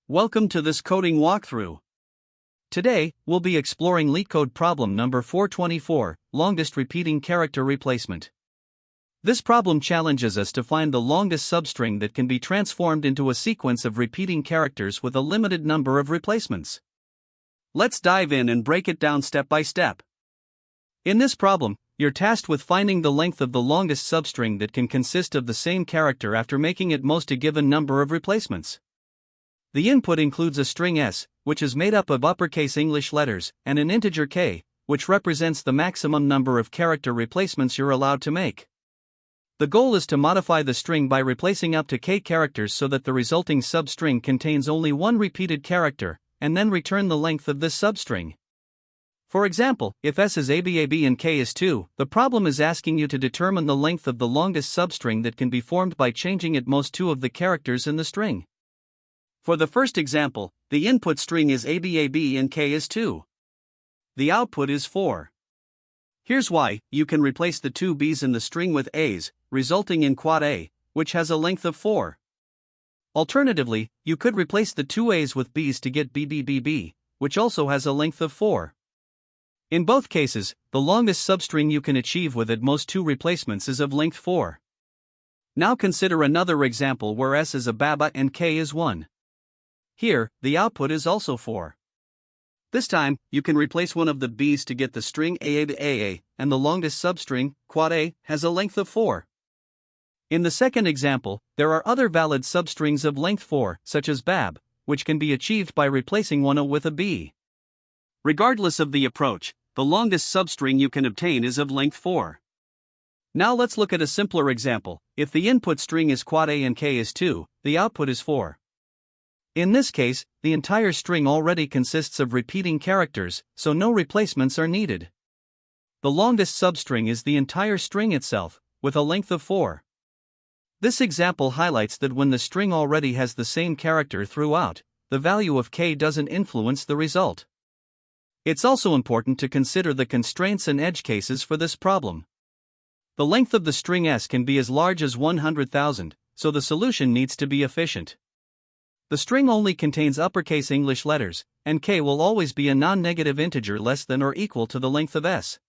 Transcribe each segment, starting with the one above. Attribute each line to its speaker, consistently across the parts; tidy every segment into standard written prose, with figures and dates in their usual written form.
Speaker 1: Welcome to this coding walkthrough. Today, we'll be exploring LeetCode problem number 424, longest repeating character replacement. This problem challenges us to find the longest substring that can be transformed into a sequence of repeating characters with a limited number of replacements. Let's dive in and break it down step by step. In this problem, you're tasked with finding the length of the longest substring that can consist of the same character after making it most a given number of replacements. The input includes a string s, which is made up of uppercase English letters, and an integer k, which represents the maximum number of character replacements you're allowed to make. The goal is to modify the string by replacing up to k characters so that the resulting substring contains only one repeated character, and then return the length of this substring. For example, if s is abab and k is 2, the problem is asking you to determine the length of the longest substring that can be formed by changing at most 2 of the characters in the string. For the first example, the input string is abab and k is 2. The output is 4. Here's why: you can replace the 2 b's in the string with a's, resulting in quad a, which has a length of 4. Alternatively, you could replace the 2 a's with b's to get bbb, which also has a length of 4. In both cases, the longest substring you can achieve with at most 2 replacements is of length 4. Now consider another example where s is a baba and k is 1. Here, the output is also 4. This time, you can replace one of the b's to get the string aa, and the longest substring, quad a, has a length of 4. In the second example, there are other valid substrings of length 4, such as bab, which can be achieved by replacing one a with a b. Regardless of the approach, the longest substring you can obtain is of length 4. Now let's look at a simpler example. If the input string is quad a and k is 2, the output is 4. In this case, the entire string already consists of repeating characters, so no replacements are needed. The longest substring is the entire string itself, with a length of 4. This example highlights that when the string already has the same character throughout, the value of k doesn't influence the result. It's also important to consider the constraints and edge cases for this problem. The length of the string s can be as large as 100,000, so the solution needs to be efficient. The string only contains uppercase English letters, and k will always be a non-negative integer less than or equal to the length of s.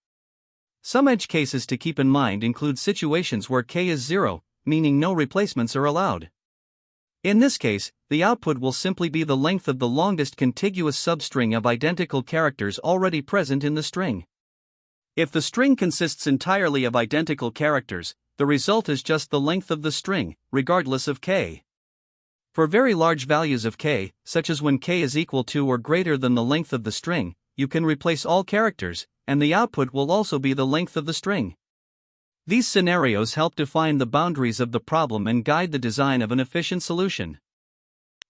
Speaker 1: Some edge cases to keep in mind include situations where k is 0, meaning no replacements are allowed. In this case, the output will simply be the length of the longest contiguous substring of identical characters already present in the string. If the string consists entirely of identical characters, the result is just the length of the string, regardless of k. For very large values of k, such as when k is equal to or greater than the length of the string, you can replace all characters, and the output will also be the length of the string. These scenarios help define the boundaries of the problem and guide the design of an efficient solution.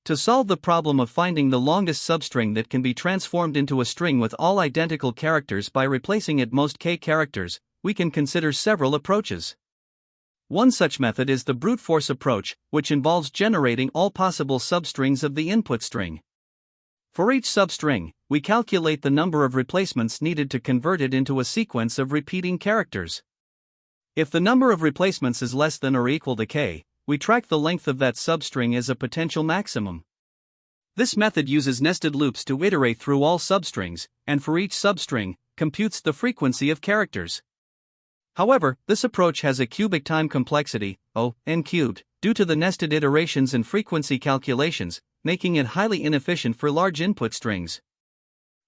Speaker 1: To solve the problem of finding the longest substring that can be transformed into a string with all identical characters by replacing at most k characters, we can consider several approaches. One such method is the brute force approach, which involves generating all possible substrings of the input string. For each substring, we calculate the number of replacements needed to convert it into a sequence of repeating characters. If the number of replacements is less than or equal to k, we track the length of that substring as a potential maximum. This method uses nested loops to iterate through all substrings, and for each substring, computes the frequency of characters. However, this approach has a cubic time complexity, n cubed, due to the nested iterations and frequency calculations, making it highly inefficient for large input strings.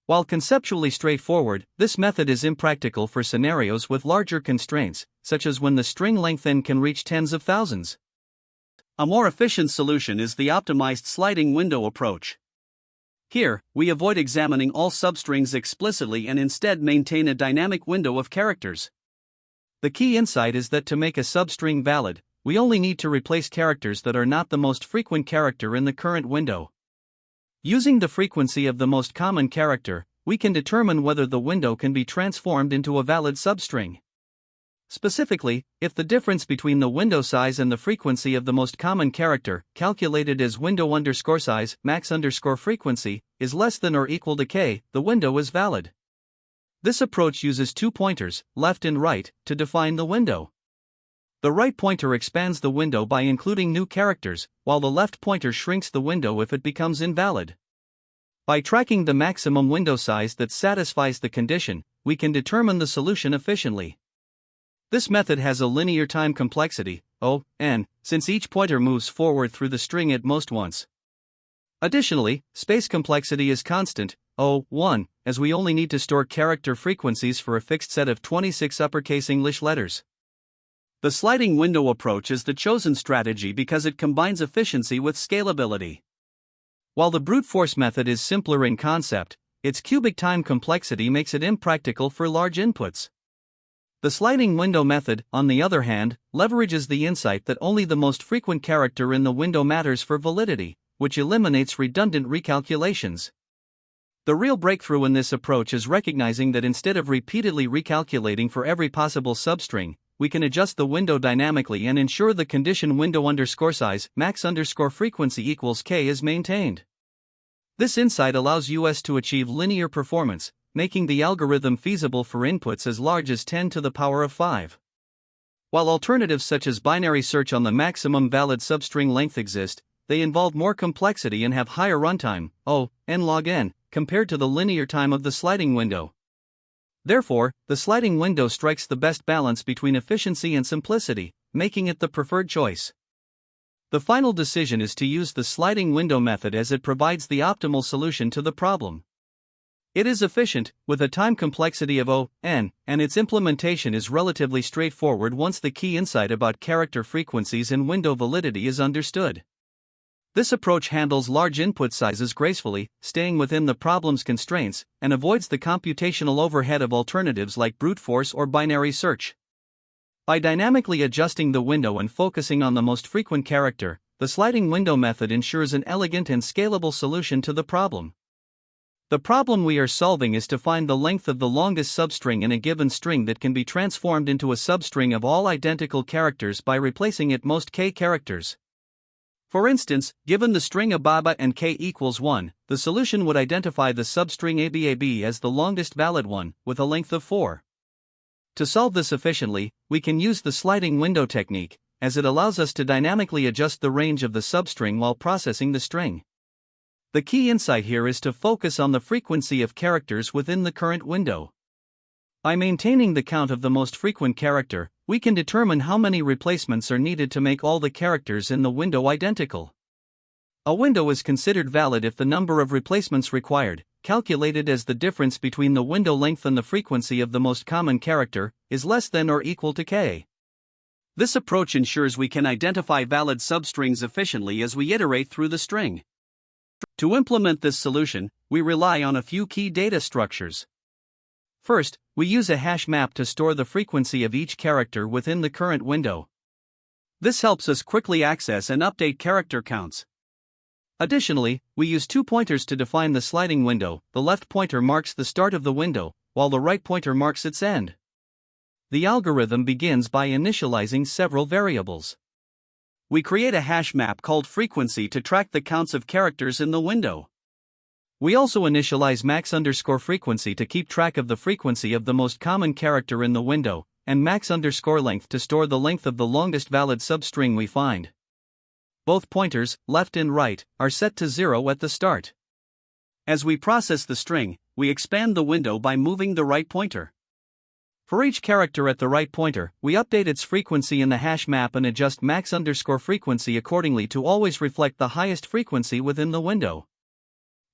Speaker 1: While conceptually straightforward, this method is impractical for scenarios with larger constraints, such as when the string length n can reach tens of thousands. A more efficient solution is the optimized sliding window approach. Here, we avoid examining all substrings explicitly and instead maintain a dynamic window of characters. The key insight is that to make a substring valid, we only need to replace characters that are not the most frequent character in the current window. Using the frequency of the most common character, we can determine whether the window can be transformed into a valid substring. Specifically, if the difference between the window size and the frequency of the most common character, calculated as window_size max_frequency, is less than or equal to k, the window is valid. This approach uses 2 pointers, left and right, to define the window. The right pointer expands the window by including new characters, while the left pointer shrinks the window if it becomes invalid. By tracking the maximum window size that satisfies the condition, we can determine the solution efficiently. This method has a linear time complexity, O(n), since each pointer moves forward through the string at most once. Additionally, space complexity is constant, O(1), as we only need to store character frequencies for a fixed set of 26 uppercase English letters. The sliding window approach is the chosen strategy because it combines efficiency with scalability. While the brute force method is simpler in concept, its cubic time complexity makes it impractical for large inputs. The sliding window method, on the other hand, leverages the insight that only the most frequent character in the window matters for validity, which eliminates redundant recalculations. The real breakthrough in this approach is recognizing that instead of repeatedly recalculating for every possible substring, we can adjust the window dynamically and ensure the condition window_size max_frequency equals k is maintained. This insight allows us to achieve linear performance, making the algorithm feasible for inputs as large as 10 to the power of 5. While alternatives such as binary search on the maximum valid substring length exist, they involve more complexity and have higher runtime, n log n, compared to the linear time of the sliding window. Therefore, the sliding window strikes the best balance between efficiency and simplicity, making it the preferred choice. The final decision is to use the sliding window method as it provides the optimal solution to the problem. It is efficient, with a time complexity of O(n), and its implementation is relatively straightforward once the key insight about character frequencies and window validity is understood. This approach handles large input sizes gracefully, staying within the problem's constraints, and avoids the computational overhead of alternatives like brute force or binary search. By dynamically adjusting the window and focusing on the most frequent character, the sliding window method ensures an elegant and scalable solution to the problem. The problem we are solving is to find the length of the longest substring in a given string that can be transformed into a substring of all identical characters by replacing at most k characters. For instance, given the string ababa and k equals 1, the solution would identify the substring abab as the longest valid one, with a length of 4. To solve this efficiently, we can use the sliding window technique, as it allows us to dynamically adjust the range of the substring while processing the string. The key insight here is to focus on the frequency of characters within the current window. By maintaining the count of the most frequent character, we can determine how many replacements are needed to make all the characters in the window identical. A window is considered valid if the number of replacements required, calculated as the difference between the window length and the frequency of the most common character, is less than or equal to k. This approach ensures we can identify valid substrings efficiently as we iterate through the string. To implement this solution, we rely on a few key data structures. First, we use a hash map to store the frequency of each character within the current window. This helps us quickly access and update character counts. Additionally, we use two pointers to define the sliding window. The left pointer marks the start of the window, while the right pointer marks its end. The algorithm begins by initializing several variables. We create a hash map called frequency to track the counts of characters in the window. We also initialize max_frequency to keep track of the frequency of the most common character in the window, and max_length to store the length of the longest valid substring we find. Both pointers, left and right, are set to 0 at the start. As we process the string, we expand the window by moving the right pointer. For each character at the right pointer, we update its frequency in the hash map and adjust max_frequency accordingly to always reflect the highest frequency within the window.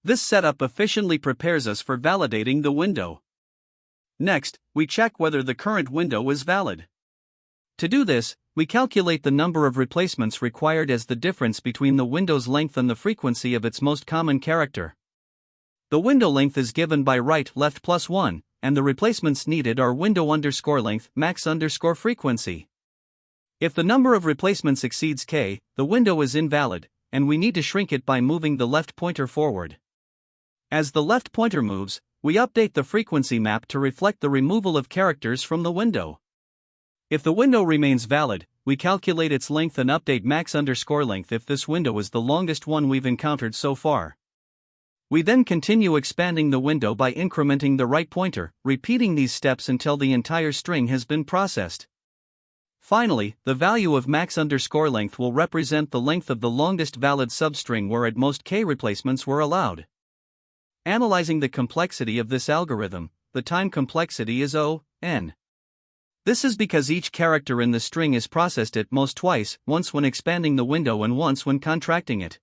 Speaker 1: This setup efficiently prepares us for validating the window. Next, we check whether the current window is valid. To do this, we calculate the number of replacements required as the difference between the window's length and the frequency of its most common character. The window length is given by right-left plus 1, and the replacements needed are window_length max_frequency. If the number of replacements exceeds k, the window is invalid, and we need to shrink it by moving the left pointer forward. As the left pointer moves, we update the frequency map to reflect the removal of characters from the window. If the window remains valid, we calculate its length and update max_length if this window is the longest one we've encountered so far. We then continue expanding the window by incrementing the right pointer, repeating these steps until the entire string has been processed. Finally, the value of max_length will represent the length of the longest valid substring where at most k replacements were allowed. Analyzing the complexity of this algorithm, the time complexity is O(n). This is because each character in the string is processed at most twice, once when expanding the window and once when contracting it.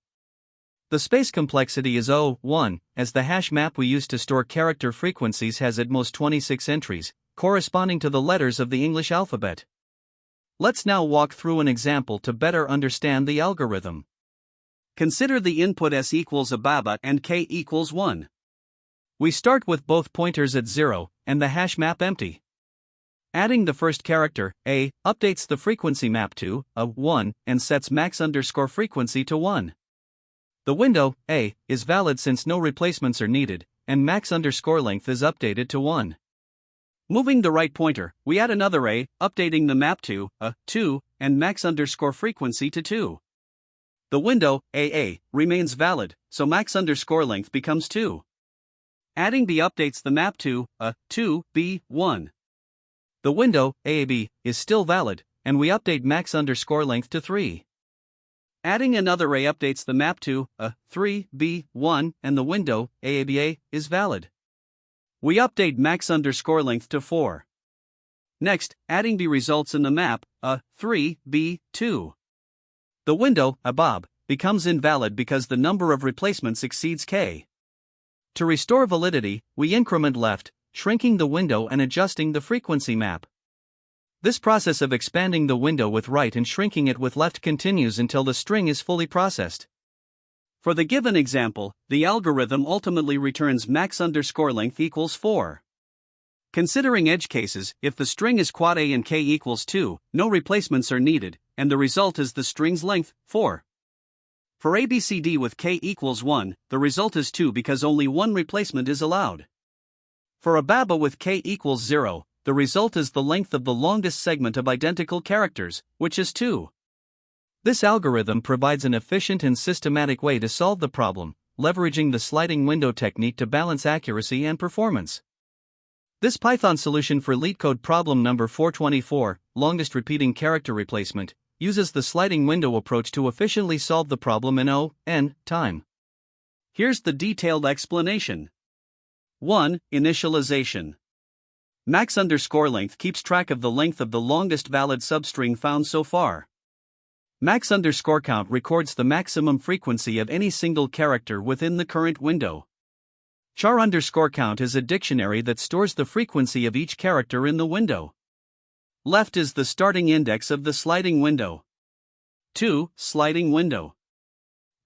Speaker 1: The space complexity is O(1), as the hash map we use to store character frequencies has at most 26 entries, corresponding to the letters of the English alphabet. Let's now walk through an example to better understand the algorithm. Consider the input s equals a baba and k equals 1. We start with both pointers at 0, and the hash map empty. Adding the first character, a, updates the frequency map to a1 and sets max_frequency to 1. The window, a, is valid since no replacements are needed, and max_length is updated to 1. Moving the right pointer, we add another a, updating the map to a2 and max_frequency to 2. The window, aa, remains valid, so max_length becomes 2. Adding b updates the map to a2, b1. The window, aab, is still valid, and we update max_length to 3. Adding another a updates the map to a3, b1, and the window, aaba, is valid. We update max_length to 4. Next, adding b results in the map a3, b2. The window, abab, becomes invalid because the number of replacements exceeds k. To restore validity, we increment left, shrinking the window and adjusting the frequency map. This process of expanding the window with right and shrinking it with left continues until the string is fully processed. For the given example, the algorithm ultimately returns max_length equals 4. Considering edge cases, if the string is quad a and k equals 2, no replacements are needed, and the result is the string's length, 4. For ABCD with k equals 1, the result is 2 because only one replacement is allowed. For a baba with k equals 0, the result is the length of the longest segment of identical characters, which is 2. This algorithm provides an efficient and systematic way to solve the problem, leveraging the sliding window technique to balance accuracy and performance. This Python solution for LeetCode problem number 424, longest repeating character replacement, uses the sliding window approach to efficiently solve the problem in O(n) time. Here's the detailed explanation. 1. Initialization. Max_length keeps track of the length of the longest valid substring found so far. Max_count records the maximum frequency of any single character within the current window. Char_count is a dictionary that stores the frequency of each character in the window. Left is the starting index of the sliding window. 2. Sliding window.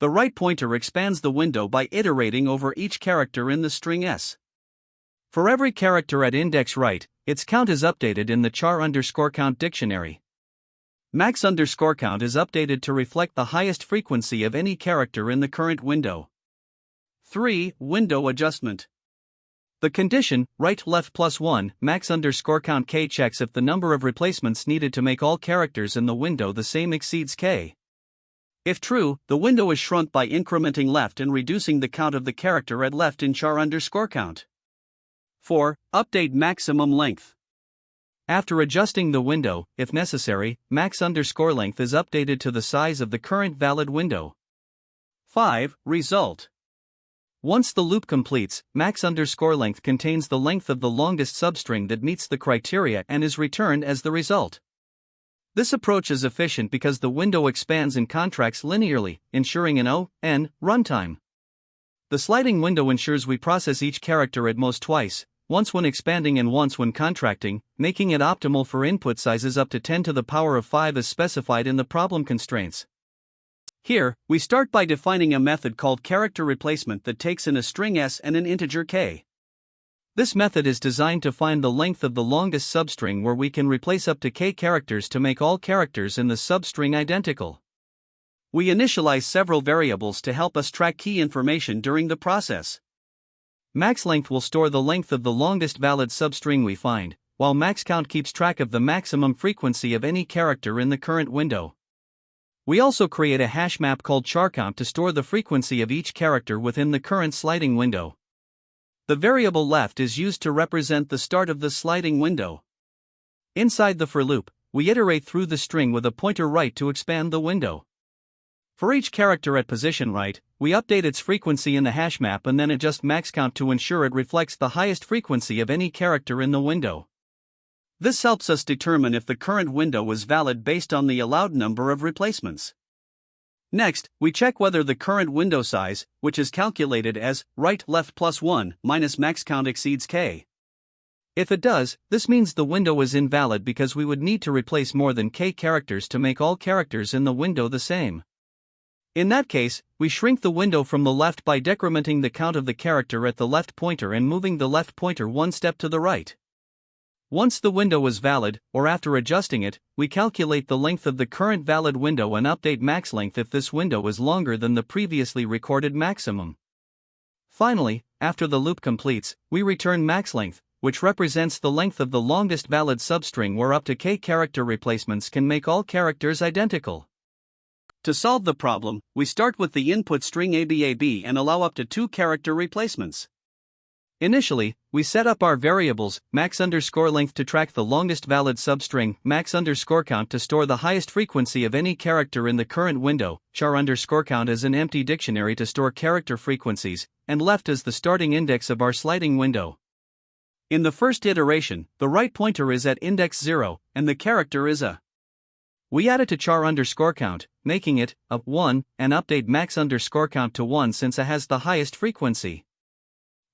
Speaker 1: The right pointer expands the window by iterating over each character in the string s. For every character at index right, its count is updated in the char_count dictionary. Max_count is updated to reflect the highest frequency of any character in the current window. 3. Window adjustment. The condition, right-left plus 1, max_count k checks if the number of replacements needed to make all characters in the window the same exceeds k. If true, the window is shrunk by incrementing left and reducing the count of the character at left in char_count. 4. Update maximum length. After adjusting the window, if necessary, max_length is updated to the size of the current valid window. 5. Result. Once the loop completes, max_length contains the length of the longest substring that meets the criteria and is returned as the result. This approach is efficient because the window expands and contracts linearly, ensuring an O(n) runtime. The sliding window ensures we process each character at most twice, once when expanding and once when contracting, making it optimal for input sizes up to 10 to the power of 5 as specified in the problem constraints. Here, we start by defining a method called character replacement that takes in a string s and an integer k. This method is designed to find the length of the longest substring where we can replace up to k characters to make all characters in the substring identical. We initialize several variables to help us track key information during the process. MaxLength will store the length of the longest valid substring we find, while maxCount keeps track of the maximum frequency of any character in the current window. We also create a hash map called charCount to store the frequency of each character within the current sliding window. The variable left is used to represent the start of the sliding window. Inside the for loop, we iterate through the string with a pointer right to expand the window. For each character at position right, we update its frequency in the hash map and then adjust max count to ensure it reflects the highest frequency of any character in the window. This helps us determine if the current window is valid based on the allowed number of replacements. Next, we check whether the current window size, which is calculated as right left plus 1 minus max count exceeds k. If it does, this means the window is invalid because we would need to replace more than k characters to make all characters in the window the same. In that case, we shrink the window from the left by decrementing the count of the character at the left pointer and moving the left pointer one step to the right. Once the window is valid, or after adjusting it, we calculate the length of the current valid window and update max length if this window is longer than the previously recorded maximum. Finally, after the loop completes, we return max length, which represents the length of the longest valid substring where up to k character replacements can make all characters identical. To solve the problem, we start with the input string ABAB and allow up to 2 character replacements. Initially, we set up our variables max_length to track the longest valid substring, max_count to store the highest frequency of any character in the current window, char_count as an empty dictionary to store character frequencies, and left as the starting index of our sliding window. In the first iteration, the right pointer is at index 0, and the character is a. We add it to char_count, making it a 1, and update max_count to 1 since it has the highest frequency.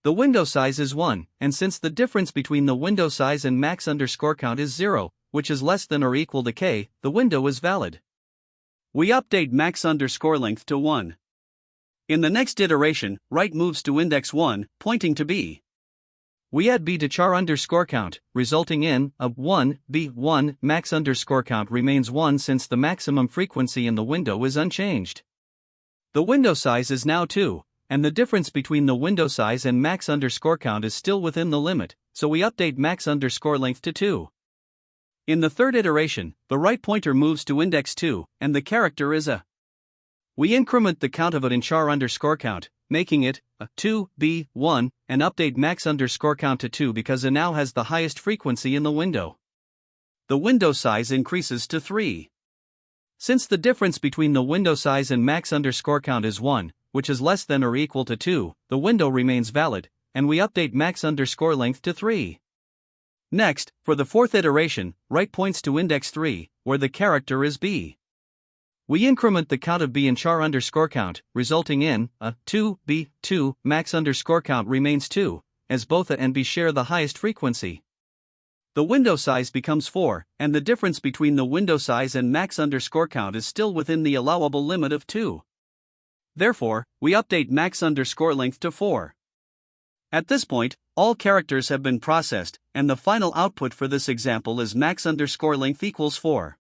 Speaker 1: The window size is 1, and since the difference between the window size and max_count is 0, which is less than or equal to k, the window is valid. We update max_length to 1. In the next iteration, right moves to index 1, pointing to b. We add b to char_count, resulting in a 1, b1, max_count remains 1 since the maximum frequency in the window is unchanged. The window size is now 2, and the difference between the window size and max_count is still within the limit, so we update max_length to 2. In the third iteration, the right pointer moves to index 2, and the character is a. We increment the count of it in char_count, making it a 2, b1, and update max_count to 2 because it now has the highest frequency in the window. The window size increases to 3. Since the difference between the window size and max_count is 1, which is less than or equal to 2, the window remains valid, and we update max_length to 3. Next, for the fourth iteration, right points to index 3, where the character is b. We increment the count of b in char_count, resulting in a 2, b2, max_count remains 2, as both a and b share the highest frequency. The window size becomes 4, and the difference between the window size and max_count is still within the allowable limit of 2. Therefore, we update max_length to 4. At this point, all characters have been processed, and the final output for this example is max_length equals 4.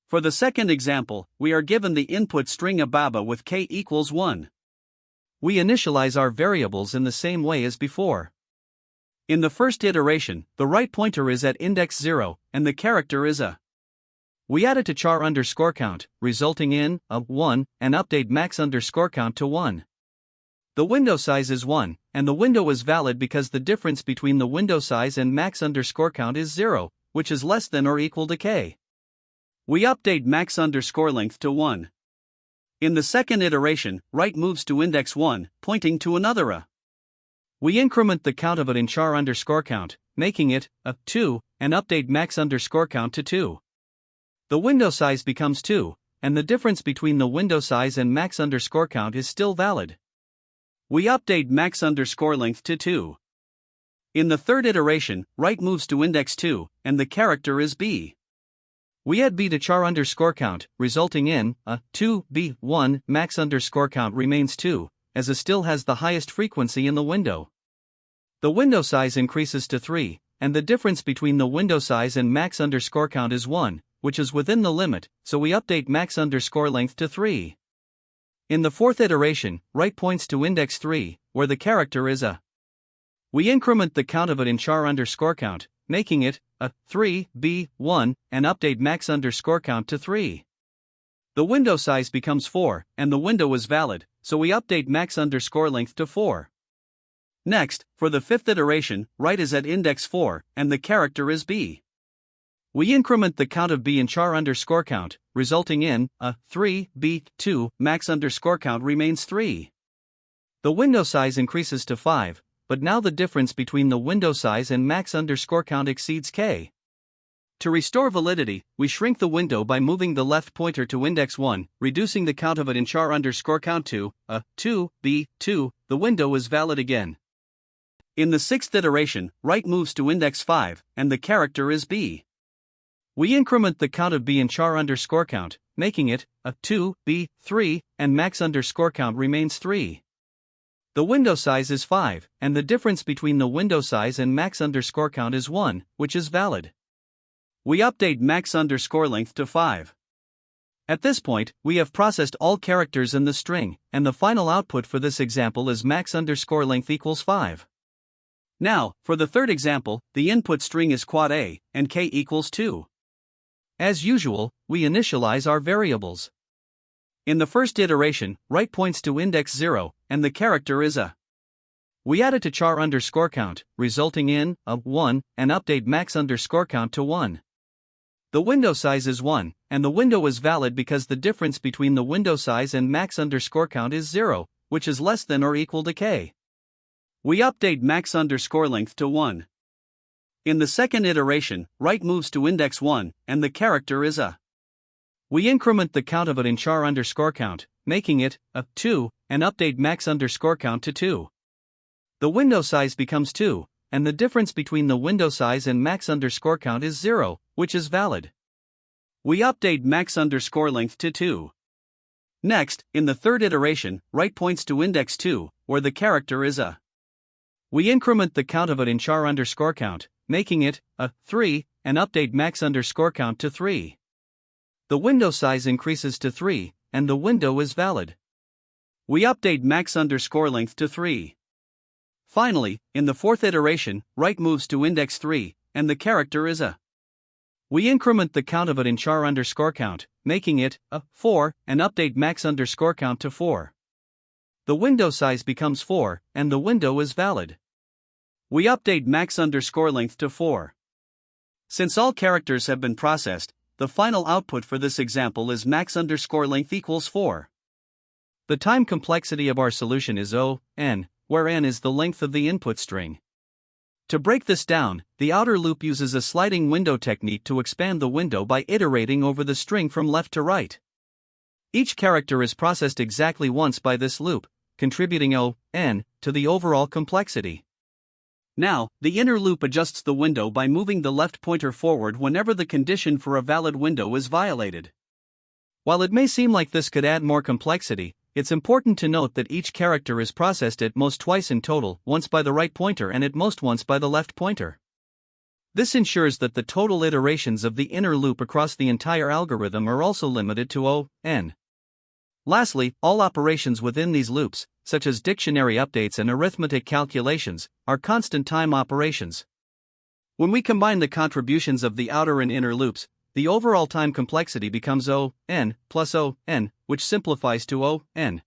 Speaker 1: For the second example, we are given the input string ababa with k equals 1. We initialize our variables in the same way as before. In the first iteration, the right pointer is at index 0, and the character is a. We add it to char_count, resulting in a 1, and update max_count to 1. The window size is 1, and the window is valid because the difference between the window size and max_count is 0, which is less than or equal to k. We update max_length to 1. In the second iteration, right moves to index 1, pointing to another a. We increment the count of it in char_count, making it a 2, and update max_count to 2. The window size becomes 2, and the difference between the window size and max_count is still valid. We update max_length to 2. In the third iteration, right moves to index 2, and the character is b. We add b to char_count, resulting in a 2, b1, max_count remains 2, as it still has the highest frequency in the window. The window size increases to 3, and the difference between the window size and max_count is 1, which is within the limit, so we update max_length to 3. In the fourth iteration, right points to index 3, where the character is a. We increment the count of it in char_count, making it a 3, b1, and update max_count to 3. The window size becomes 4, and the window is valid, so we update max_length to 4. Next, for the fifth iteration, right is at index 4, and the character is b. We increment the count of b in char underscore count, resulting in a 3, b, 2, max underscore count remains 3. The window size increases to 5, but now the difference between the window size and max underscore count exceeds k. To restore validity, we shrink the window by moving the left pointer to index 1, reducing the count of it in char underscore count to a 2, b, 2, the window is valid again. In the sixth iteration, right moves to index 5, and the character is b. We increment the count of b in char underscore count, making it a 2, b, 3, and max underscore count remains 3. The window size is 5, and the difference between the window size and max underscore count is 1, which is valid. We update max underscore length to 5. At this point, we have processed all characters in the string, and the final output for this example is max underscore length equals 5. Now, for the third example, the input string is quad a, and k equals 2. As usual, we initialize our variables. In the first iteration, right points to index 0, and the character is a. We add it to char underscore count, resulting in a 1, and update max underscore count to 1. The window size is 1, and the window is valid because the difference between the window size and max underscore count is 0, which is less than or equal to k. We update max underscore length to 1. In the second iteration, right moves to index 1, and the character is a. We increment the count of it in char underscore count, making it a 2, and update max underscore count to 2. The window size becomes 2, and the difference between the window size and max underscore count is 0, which is valid. We update max underscore length to 2. Next, in the third iteration, right points to index 2, where the character is a. We increment the count of it in char underscore count, making it a 3, and update max underscore count to 3. The window size increases to 3, and the window is valid. We update max underscore length to 3. Finally, in the fourth iteration, right moves to index 3, and the character is a. We increment the count of it in char underscore count, making it a 4, and update max underscore count to 4. The window size becomes 4, and the window is valid. We update max underscore length to 4. Since all characters have been processed, the final output for this example is max underscore length equals 4. The time complexity of our solution is O, n, where n is the length of the input string. To break this down, the outer loop uses a sliding window technique to expand the window by iterating over the string from left to right. Each character is processed exactly once by this loop, contributing O, n, to the overall complexity. Now, the inner loop adjusts the window by moving the left pointer forward whenever the condition for a valid window is violated. While it may seem like this could add more complexity, it's important to note that each character is processed at most twice in total, once by the right pointer and at most once by the left pointer. This ensures that the total iterations of the inner loop across the entire algorithm are also limited to O, n. Lastly, all operations within these loops, such as dictionary updates and arithmetic calculations, are constant time operations. When we combine the contributions of the outer and inner loops, the overall time complexity becomes O, n, plus O, n, which simplifies to O, n.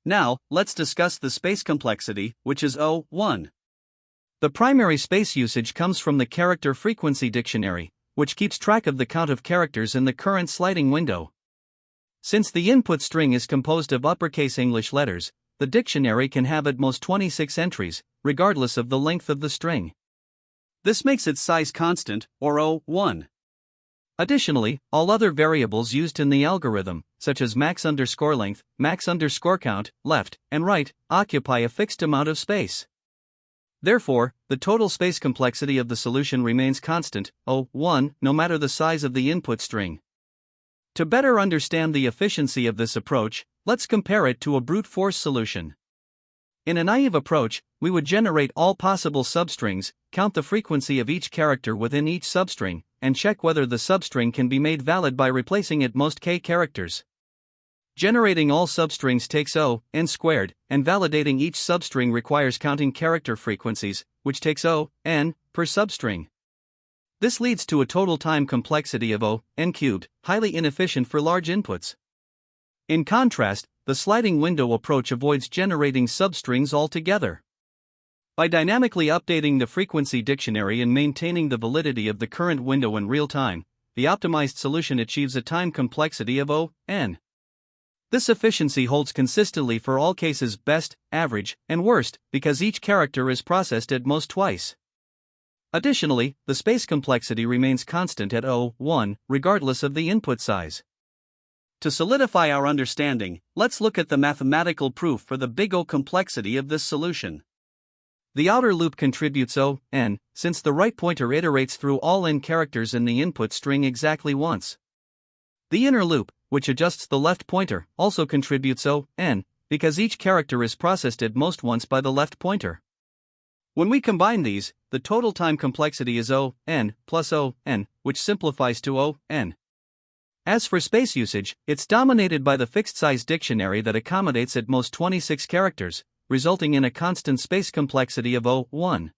Speaker 1: Now, let's discuss the space complexity, which is O, 1. The primary space usage comes from the character frequency dictionary, which keeps track of the count of characters in the current sliding window. Since the input string is composed of uppercase English letters, the dictionary can have at most 26 entries, regardless of the length of the string. This makes its size constant, or O, 1. Additionally, all other variables used in the algorithm, such as max underscore length, max underscore count, left, and right, occupy a fixed amount of space. Therefore, the total space complexity of the solution remains constant, O, 1, no matter the size of the input string. To better understand the efficiency of this approach, let's compare it to a brute force solution. In a naive approach, we would generate all possible substrings, count the frequency of each character within each substring, and check whether the substring can be made valid by replacing at most k characters. Generating all substrings takes O, n squared, and validating each substring requires counting character frequencies, which takes O, n, per substring. This leads to a total time complexity of O, n cubed, highly inefficient for large inputs. In contrast, the sliding window approach avoids generating substrings altogether. By dynamically updating the frequency dictionary and maintaining the validity of the current window in real time, the optimized solution achieves a time complexity of O(n). This efficiency holds consistently for all cases best, average, and worst, because each character is processed at most twice. Additionally, the space complexity remains constant at O(1), regardless of the input size. To solidify our understanding, let's look at the mathematical proof for the big O complexity of this solution. The outer loop contributes O(n), since the right pointer iterates through all n characters in the input string exactly once. The inner loop, which adjusts the left pointer, also contributes O(n), because each character is processed at most once by the left pointer. When we combine these, the total time complexity is O(n) plus O(n), which simplifies to O(n). As for space usage, it's dominated by the fixed-size dictionary that accommodates at most 26 characters, resulting in a constant space complexity of O(1).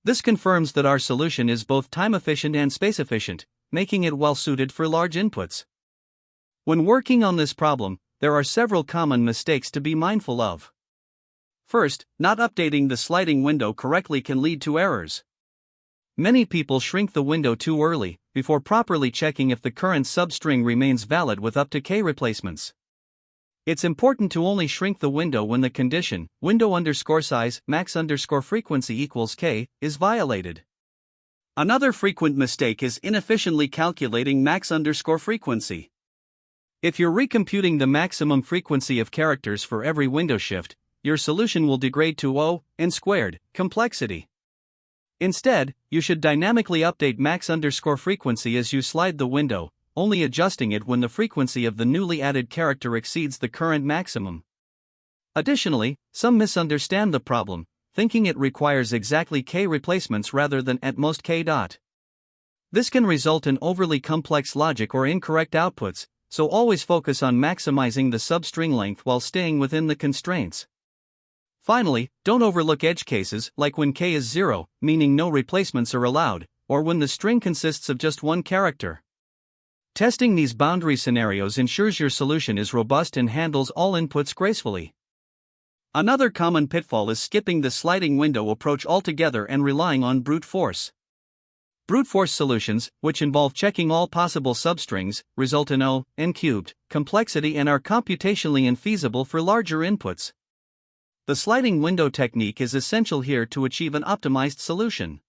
Speaker 1: This confirms that our solution is both time-efficient and space-efficient, making it well-suited for large inputs. When working on this problem, there are several common mistakes to be mindful of. First, not updating the sliding window correctly can lead to errors. Many people shrink the window too early, before properly checking if the current substring remains valid with up to k replacements. It's important to only shrink the window when the condition, window_size max_frequency equals k, is violated. Another frequent mistake is inefficiently calculating max_frequency. If you're recomputing the maximum frequency of characters for every window shift, your solution will degrade to O(n²) complexity. Instead, you should dynamically update max_frequency as you slide the window, only adjusting it when the frequency of the newly added character exceeds the current maximum. Additionally, some misunderstand the problem, thinking it requires exactly k replacements rather than at most k. This can result in overly complex logic or incorrect outputs, so always focus on maximizing the substring length while staying within the constraints. Finally, don't overlook edge cases like when k is 0, meaning no replacements are allowed, or when the string consists of just one character. Testing these boundary scenarios ensures your solution is robust and handles all inputs gracefully. Another common pitfall is skipping the sliding window approach altogether and relying on brute force. Brute force solutions, which involve checking all possible substrings, result in O(n³ complexity and are computationally infeasible for larger inputs. The sliding window technique is essential here to achieve an optimized solution.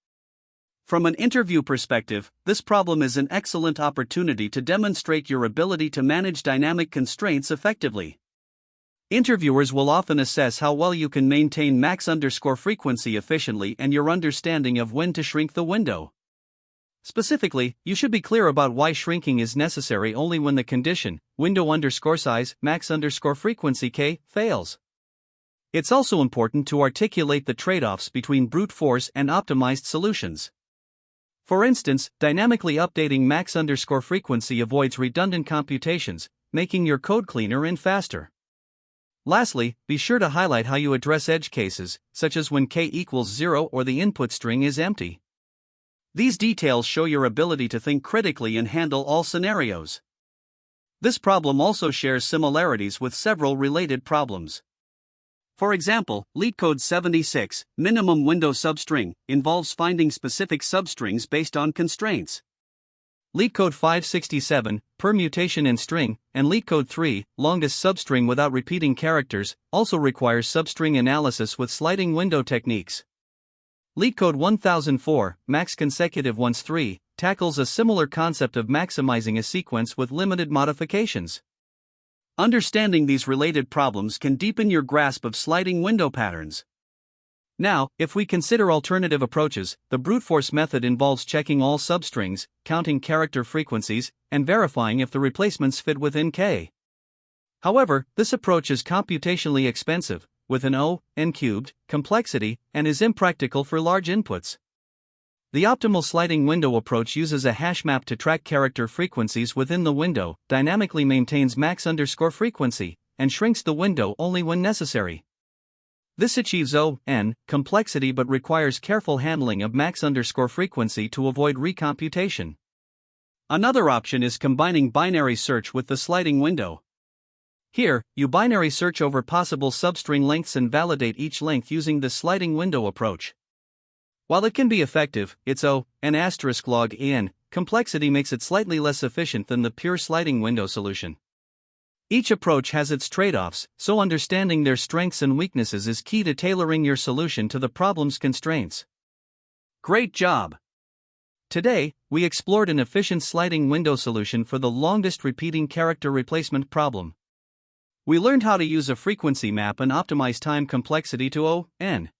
Speaker 1: From an interview perspective, this problem is an excellent opportunity to demonstrate your ability to manage dynamic constraints effectively. Interviewers will often assess how well you can maintain max_frequency efficiently and your understanding of when to shrink the window. Specifically, you should be clear about why shrinking is necessary only when the condition, window_size max_frequency k, fails. It's also important to articulate the trade-offs between brute force and optimized solutions. For instance, dynamically updating max_frequency avoids redundant computations, making your code cleaner and faster. Lastly, be sure to highlight how you address edge cases, such as when k equals 0 or the input string is empty. These details show your ability to think critically and handle all scenarios. This problem also shares similarities with several related problems. For example, LeetCode 76, minimum window substring, involves finding specific substrings based on constraints. LeetCode 567, permutation in string, and LeetCode 3, longest substring without repeating characters, also requires substring analysis with sliding window techniques. LeetCode 1004, max consecutive ones 3, tackles a similar concept of maximizing a sequence with limited modifications. Understanding these related problems can deepen your grasp of sliding window patterns. Now, if we consider alternative approaches, the brute force method involves checking all substrings, counting character frequencies, and verifying if the replacements fit within k. However, this approach is computationally expensive, with an O(n³) complexity, and is impractical for large inputs. The optimal sliding window approach uses a hash map to track character frequencies within the window, dynamically maintains max_frequency, and shrinks the window only when necessary. This achieves O(n) complexity but requires careful handling of max_frequency to avoid recomputation. Another option is combining binary search with the sliding window. Here, you binary search over possible substring lengths and validate each length using the sliding window approach. While it can be effective, its n asterisk log n complexity makes it slightly less efficient than the pure sliding window solution. Each approach has its trade-offs, so understanding their strengths and weaknesses is key to tailoring your solution to the problem's constraints. Great job! Today, we explored an efficient sliding window solution for the longest repeating character replacement problem. We learned how to use a frequency map and optimize time complexity to n.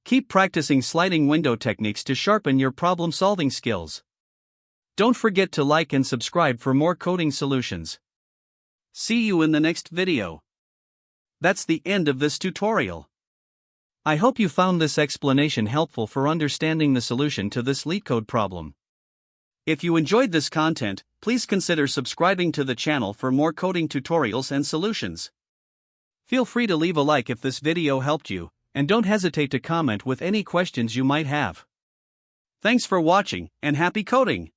Speaker 1: Keep practicing sliding window techniques to sharpen your problem-solving skills. Don't forget to like and subscribe for more coding solutions. See you in the next video. That's the end of this tutorial. I hope you found this explanation helpful for understanding the solution to this LeetCode problem. If you enjoyed this content, please consider subscribing to the channel for more coding tutorials and solutions. Feel free to leave a like if this video helped you, and don't hesitate to comment with any questions you might have. Thanks for watching, and happy coding!